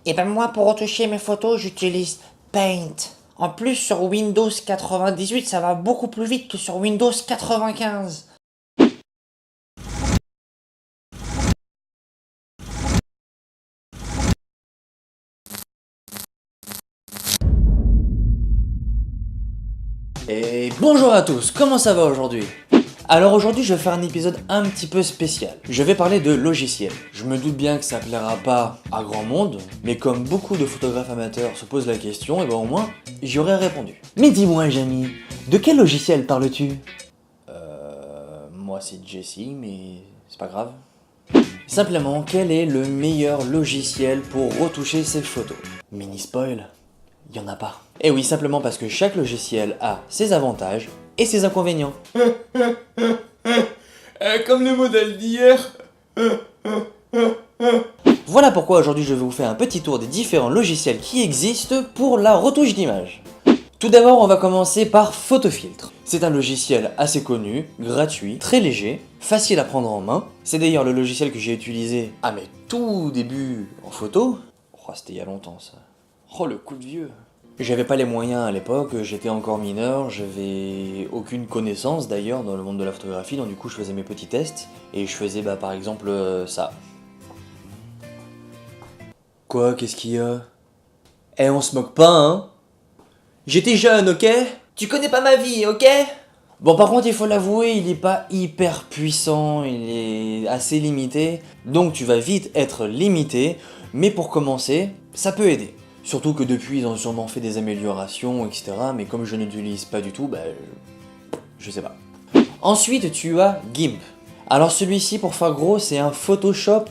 Et ben moi, pour retoucher mes photos, j'utilise Paint. En plus, sur Windows 98, ça va beaucoup plus vite que sur Windows 95. Et bonjour à tous, comment ça va aujourd'hui? Alors aujourd'hui je vais faire un épisode un petit peu spécial. Je vais parler de logiciels. Je me doute bien que ça plaira pas à grand monde, mais comme beaucoup de photographes amateurs se posent la question, et ben au moins j'y aurais répondu. Mais dis-moi Jamie, de quel logiciel parles-tu? Moi c'est Jesse, mais c'est pas grave. Simplement, quel est le meilleur logiciel pour retoucher ses photos? Mini spoil, il y en a pas. Et oui, simplement parce que chaque logiciel a ses avantages et ses inconvénients. Comme le modèle d'hier. Voilà pourquoi aujourd'hui je vais vous faire un petit tour des différents logiciels qui existent pour la retouche d'image. Tout d'abord, on va commencer par Photofiltre. C'est un logiciel assez connu, gratuit, très léger, facile à prendre en main. C'est d'ailleurs le logiciel que j'ai utilisé à mes tout débuts en photo. Oh, c'était il y a longtemps ça. Oh, le coup de vieux. J'avais pas les moyens à l'époque, j'étais encore mineur, j'avais aucune connaissance d'ailleurs dans le monde de la photographie, donc du coup je faisais mes petits tests, et je faisais par exemple ça. Quoi, qu'est-ce qu'il y a? Eh, on se moque pas, hein? J'étais jeune, ok? Tu connais pas ma vie, ok? Bon, par contre, il faut l'avouer, il est pas hyper puissant, il est assez limité, donc tu vas vite être limité, mais pour commencer, ça peut aider. Surtout que depuis, ils ont sûrement fait des améliorations, etc. Mais comme je n'utilise pas du tout, je sais pas. Ensuite, tu as GIMP. Alors celui-ci, pour faire gros, c'est un Photoshop,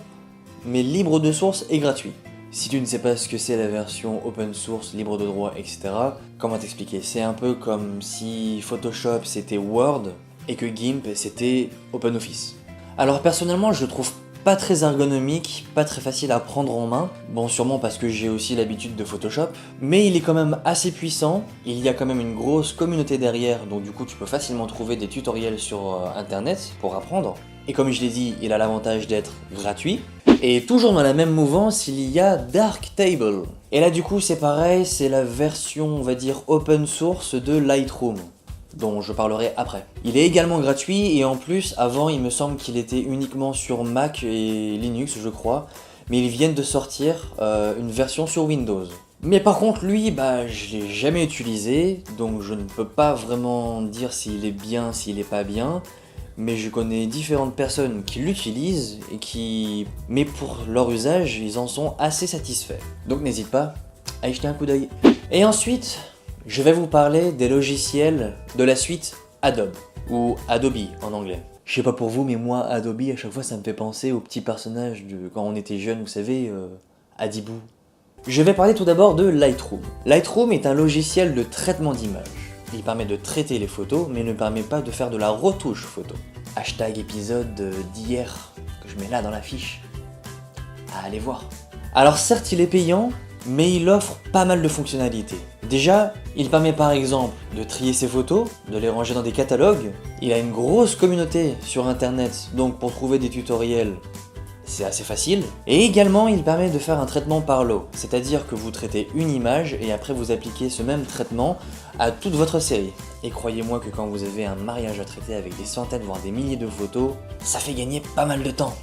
mais libre de source et gratuit. Si tu ne sais pas ce que c'est la version open source, libre de droit, etc., comment t'expliquer? C'est un peu comme si Photoshop c'était Word et que GIMP c'était OpenOffice. Alors personnellement, je le trouve pas très ergonomique, pas très facile à prendre en main. Bon, sûrement parce que j'ai aussi l'habitude de Photoshop, mais il est quand même assez puissant. Il y a quand même une grosse communauté derrière, donc du coup tu peux facilement trouver des tutoriels sur internet pour apprendre. Et comme je l'ai dit, il a l'avantage d'être gratuit. Et toujours dans la même mouvance, il y a Darktable. Et là du coup c'est pareil, c'est la version on va dire open source de Lightroom, dont je parlerai après. Il est également gratuit et en plus avant il me semble qu'il était uniquement sur Mac et Linux je crois, mais ils viennent de sortir une version sur Windows. Mais par contre lui, je l'ai jamais utilisé, donc je ne peux pas vraiment dire s'il est bien, s'il est pas bien. Mais je connais différentes personnes qui l'utilisent et qui... Mais pour leur usage, ils en sont assez satisfaits. Donc n'hésite pas à y jeter un coup d'œil. Et ensuite, je vais vous parler des logiciels de la suite Adobe, ou Adobe en anglais. Je sais pas pour vous, mais moi, Adobe, à chaque fois, ça me fait penser au petit personnage de quand on était jeune, vous savez, Adibou. Je vais parler tout d'abord de Lightroom. Lightroom est un logiciel de traitement d'image. Il permet de traiter les photos, mais ne permet pas de faire de la retouche photo. Hashtag épisode d'hier, que je mets là dans la fiche. À aller voir. Alors certes, il est payant, mais il offre pas mal de fonctionnalités. Déjà, il permet par exemple de trier ses photos, de les ranger dans des catalogues. Il a une grosse communauté sur internet, donc pour trouver des tutoriels, c'est assez facile. Et également, il permet de faire un traitement par lot, c'est-à-dire que vous traitez une image et après vous appliquez ce même traitement à toute votre série. Et croyez-moi que quand vous avez un mariage à traiter avec des centaines voire des milliers de photos, ça fait gagner pas mal de temps.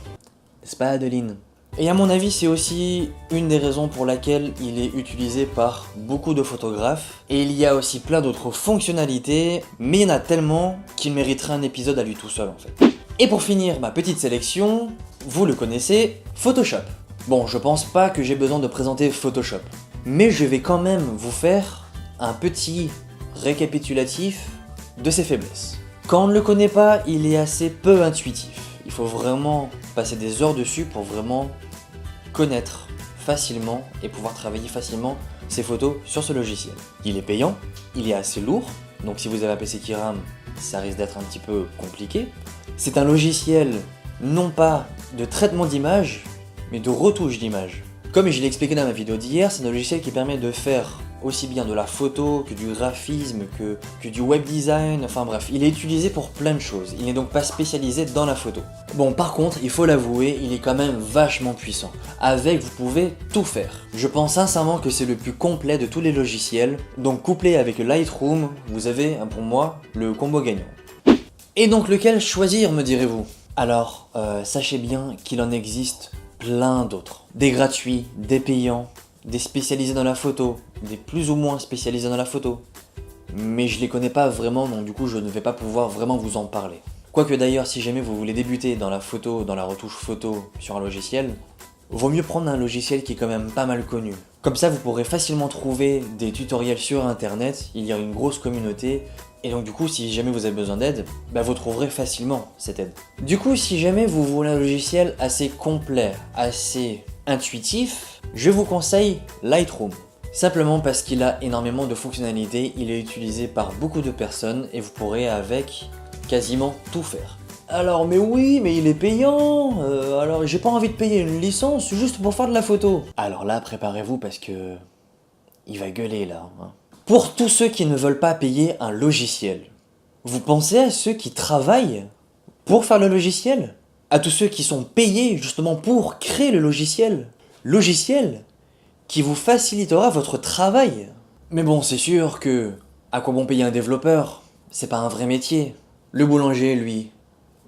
N'est-ce pas Adeline? Et à mon avis, c'est aussi une des raisons pour laquelle il est utilisé par beaucoup de photographes. Et il y a aussi plein d'autres fonctionnalités, mais il y en a tellement qu'il mériterait un épisode à lui tout seul en fait. Et pour finir ma petite sélection, vous le connaissez, Photoshop. Bon, je pense pas que j'ai besoin de présenter Photoshop, mais je vais quand même vous faire un petit récapitulatif de ses faiblesses. Quand on ne le connaît pas, il est assez peu intuitif. Il faut vraiment passer des heures dessus pour vraiment connaître facilement et pouvoir travailler facilement ses photos sur ce logiciel. Il est payant, il est assez lourd, donc si vous avez un PC qui rame, ça risque d'être un petit peu compliqué. C'est un logiciel non pas de traitement d'image, mais de retouche d'image. Comme je l'ai expliqué dans ma vidéo d'hier, c'est un logiciel qui permet de faire aussi bien de la photo, que du graphisme, que du web design, enfin bref, il est utilisé pour plein de choses, il n'est donc pas spécialisé dans la photo. Bon, par contre, il faut l'avouer, il est quand même vachement puissant. Avec, vous pouvez tout faire. Je pense sincèrement que c'est le plus complet de tous les logiciels, donc couplé avec Lightroom, vous avez, pour moi, le combo gagnant. Et donc lequel choisir, me direz-vous? Alors, sachez bien qu'il en existe plein d'autres. Des gratuits, des payants, des spécialisés dans la photo, des plus ou moins spécialisés dans la photo. Mais je les connais pas vraiment, donc du coup je ne vais pas pouvoir vraiment vous en parler. Quoique d'ailleurs, si jamais vous voulez débuter dans la photo, dans la retouche photo sur un logiciel, vaut mieux prendre un logiciel qui est quand même pas mal connu. Comme ça vous pourrez facilement trouver des tutoriels sur internet, il y a une grosse communauté, et donc du coup si jamais vous avez besoin d'aide, vous trouverez facilement cette aide. Du coup si jamais vous voulez un logiciel assez complet, assez intuitif, je vous conseille Lightroom. Simplement parce qu'il a énormément de fonctionnalités, il est utilisé par beaucoup de personnes et vous pourrez avec quasiment tout faire. Alors mais oui, mais il est payant, alors j'ai pas envie de payer une licence juste pour faire de la photo. Alors là préparez-vous parce que il va gueuler là. Pour tous ceux qui ne veulent pas payer un logiciel, vous pensez à ceux qui travaillent pour faire le logiciel? À tous ceux qui sont payés justement pour créer le logiciel? Logiciel qui vous facilitera votre travail. Mais bon, c'est sûr que à quoi bon payer un développeur? C'est pas un vrai métier. Le boulanger, lui,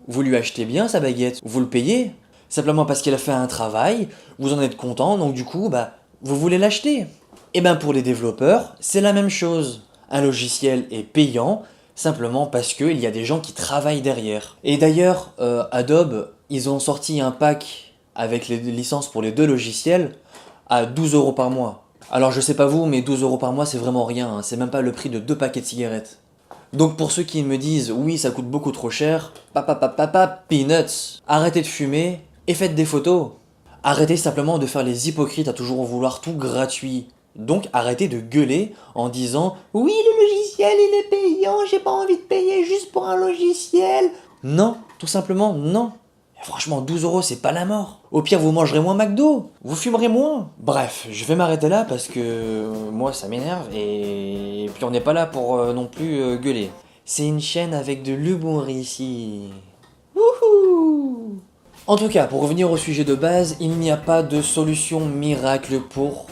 vous lui achetez bien sa baguette, vous le payez, simplement parce qu'il a fait un travail, vous en êtes content, donc du coup, vous voulez l'acheter. Et pour les développeurs, c'est la même chose. Un logiciel est payant, simplement parce qu'il y a des gens qui travaillent derrière. Et d'ailleurs, Adobe, ils ont sorti un pack avec les licences pour les deux logiciels à 12 € par mois. Alors je sais pas vous, mais 12 € par mois c'est vraiment rien, c'est même pas le prix de 2 paquets de cigarettes. Donc pour ceux qui me disent oui ça coûte beaucoup trop cher, peanuts. Arrêtez de fumer et faites des photos. Arrêtez simplement de faire les hypocrites à toujours vouloir tout gratuit. Donc arrêtez de gueuler en disant oui le logiciel il est payant, j'ai pas envie de payer juste pour un logiciel. Non, tout simplement non. Franchement 12 € c'est pas la mort. Au pire vous mangerez moins McDo, vous fumerez moins. Bref, je vais m'arrêter là parce que moi ça m'énerve et puis on n'est pas là pour non plus gueuler. C'est une chaîne avec de l'humour ici. Wouhou! En tout cas, pour revenir au sujet de base, il n'y a pas de solution miracle pour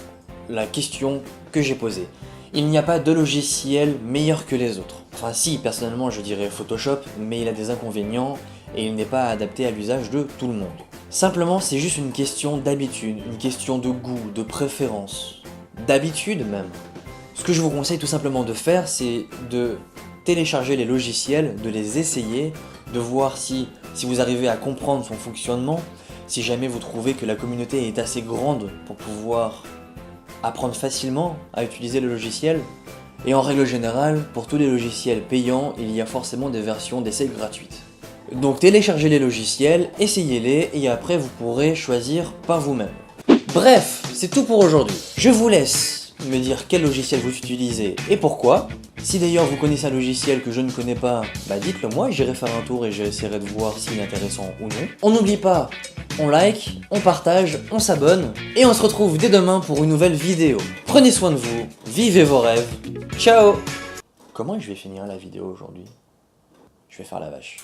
la question que j'ai posée. Il n'y a pas de logiciel meilleur que les autres. Enfin si, personnellement je dirais Photoshop, mais il a des inconvénients et il n'est pas adapté à l'usage de tout le monde. Simplement, c'est juste une question d'habitude, une question de goût, de préférence, d'habitude même. Ce que je vous conseille tout simplement de faire, c'est de télécharger les logiciels, de les essayer, de voir si vous arrivez à comprendre son fonctionnement, si jamais vous trouvez que la communauté est assez grande pour pouvoir apprendre facilement à utiliser le logiciel. Et en règle générale, pour tous les logiciels payants, il y a forcément des versions d'essai gratuites. Donc téléchargez les logiciels, essayez-les, et après vous pourrez choisir par vous-même. Bref, c'est tout pour aujourd'hui. Je vous laisse me dire quel logiciel vous utilisez et pourquoi. Si d'ailleurs vous connaissez un logiciel que je ne connais pas, dites-le moi, j'irai faire un tour et j'essaierai de voir s'il est intéressant ou non. On n'oublie pas, on like, on partage, on s'abonne, et on se retrouve dès demain pour une nouvelle vidéo. Prenez soin de vous, vivez vos rêves, ciao! Comment je vais finir la vidéo aujourd'hui? Je vais faire la vache.